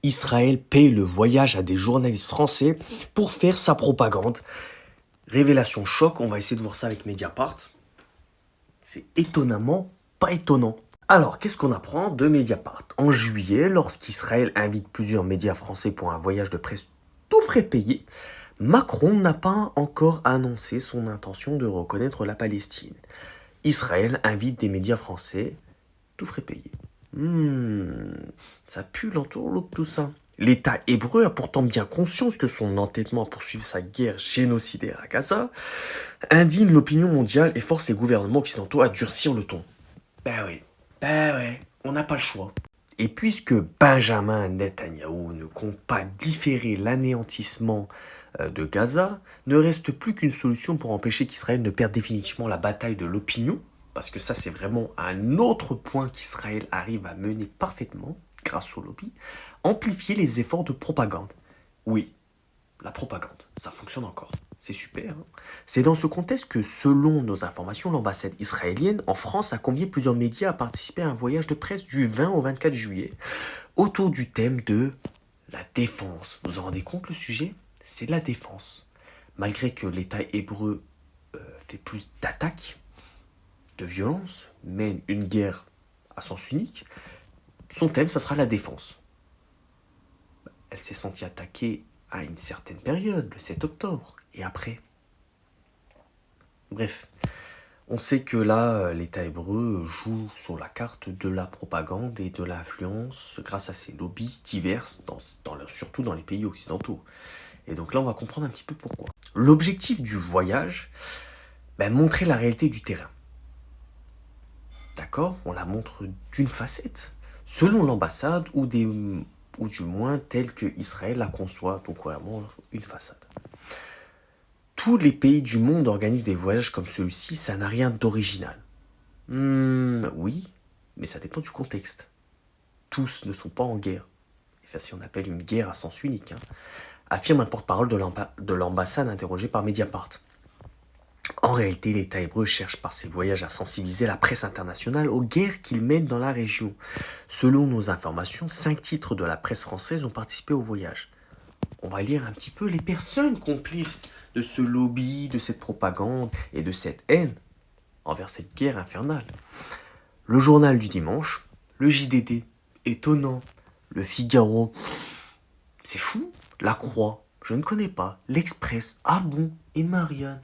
Israël paye le voyage à des journalistes français pour faire sa propagande. Révélation choc, on va essayer de voir ça avec Mediapart. C'est étonnamment pas étonnant. Alors, qu'est-ce qu'on apprend de Mediapart? En juillet, lorsqu'Israël invite plusieurs médias français pour un voyage de presse tout frais payé, Macron n'a pas encore annoncé son intention de reconnaître la Palestine. Israël invite des médias français tout frais payé. Ça pue l'entourloupe tout ça. L'État hébreu a pourtant bien conscience que son entêtement à poursuivre sa guerre génocidaire à Gaza indigne l'opinion mondiale et force les gouvernements occidentaux à durcir le ton. Ben ouais, on n'a pas le choix. Et puisque Benjamin Netanyahou ne compte pas différer l'anéantissement de Gaza, ne reste plus qu'une solution pour empêcher qu'Israël ne perde définitivement la bataille de l'opinion, parce que ça c'est vraiment un autre point qu'Israël arrive à mener parfaitement, grâce au lobby, amplifier les efforts de propagande. Oui, la propagande, ça fonctionne encore. C'est super. Hein. C'est dans ce contexte que, selon nos informations, l'ambassade israélienne en France a convié plusieurs médias à participer à un voyage de presse du 20 au 24 juillet autour du thème de la défense. Vous vous rendez compte, le sujet? C'est la défense. Malgré que l'État hébreu fait plus d'attaques, de violence, mène une guerre à sens unique, son thème, ça sera la défense. Elle s'est sentie attaquée à une certaine période, le 7 octobre, et après. Bref, on sait que là, l'État hébreu joue sur la carte de la propagande et de l'influence grâce à ses lobbies divers, surtout dans les pays occidentaux. Et donc là, on va comprendre un petit peu pourquoi. L'objectif du voyage, montrer la réalité du terrain. D'accord? On la montre d'une facette, selon l'ambassade ou du moins telle que Israël la conçoit, donc vraiment une façade. Tous les pays du monde organisent des voyages comme celui-ci, ça n'a rien d'original. Oui, mais ça dépend du contexte. Tous ne sont pas en guerre. Enfin, si on appelle une guerre à sens unique, affirme un porte-parole de l'ambassade interrogé par Mediapart. En réalité, l'État hébreu cherche par ses voyages à sensibiliser la presse internationale aux guerres qu'il mène dans la région. Selon nos informations, 5 titres de la presse française ont participé au voyage. On va lire un petit peu les personnes complices de ce lobby, de cette propagande et de cette haine envers cette guerre infernale. Le journal du dimanche, le JDD, étonnant, le Figaro, c'est fou, la Croix, je ne connais pas, l'Express, ah bon, et Marianne.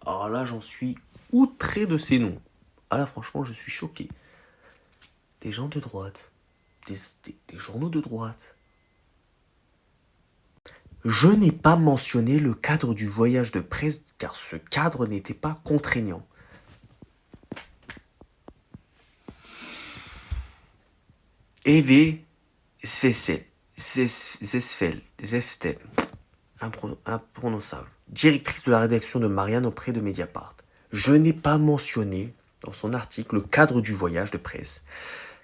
Alors là, j'en suis outré de ces noms. Ah là, franchement, je suis choqué. Des gens de droite, des journaux de droite. Je n'ai pas mentionné le cadre du voyage de presse car ce cadre n'était pas contraignant. Eve Svesel, imprononçable, directrice de la rédaction de Marianne auprès de Mediapart. Je n'ai pas mentionné dans son article le cadre du voyage de presse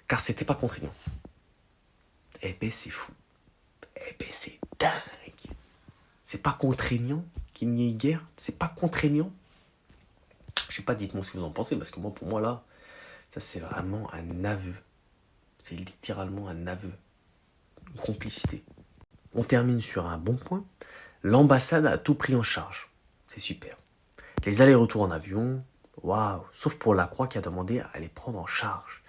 car c'était pas contraignant. Eh ben c'est fou. Eh ben c'est dingue. C'est pas contraignant qu'il n'y ait guerre? C'est pas contraignant? Je sais pas, dites-moi ce que vous en pensez, parce que moi, pour moi, là, ça c'est vraiment un aveu. C'est littéralement un aveu. Une complicité. On termine sur un bon point. L'ambassade a tout pris en charge. C'est super. Les allers-retours en avion, waouh. Sauf pour la Croix qui a demandé à les prendre en charge.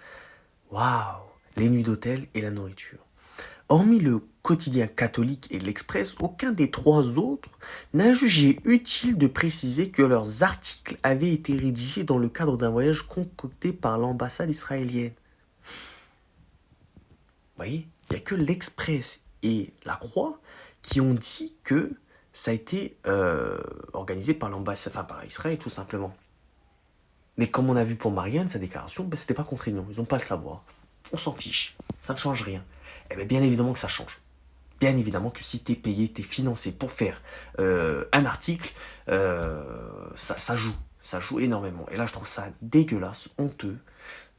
Waouh. Les nuits d'hôtel et la nourriture. Hormis le quotidien catholique et l'Express, aucun des 3 autres n'a jugé utile de préciser que leurs articles avaient été rédigés dans le cadre d'un voyage concocté par l'ambassade israélienne. Vous voyez, il n'y a que l'Express et la Croix qui ont dit que ça a été organisé par l'ambassade, enfin par Israël tout simplement. Mais comme on a vu pour Marianne, sa déclaration, c'était pas contraignant, ils n'ont pas le savoir. On s'en fiche, ça ne change rien. Eh bien évidemment que ça change. Bien évidemment que si t'es payé, t'es financé pour faire un article, ça joue énormément. Et là, je trouve ça dégueulasse, honteux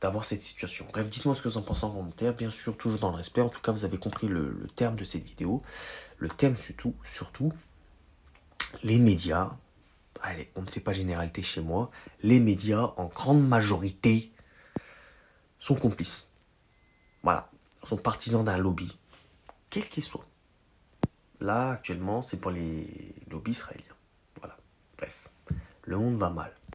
d'avoir cette situation. Bref, dites-moi ce que vous en pensez en commentaire, bien sûr, toujours dans le respect. En tout cas, vous avez compris le terme de cette vidéo. Le thème surtout, les médias, allez, on ne fait pas généralité chez moi, les médias, en grande majorité, sont complices. Voilà, sont partisans d'un lobby. quel qu'il soit. Là, actuellement, c'est pour les lobbies israéliens. Voilà. Bref, le monde va mal.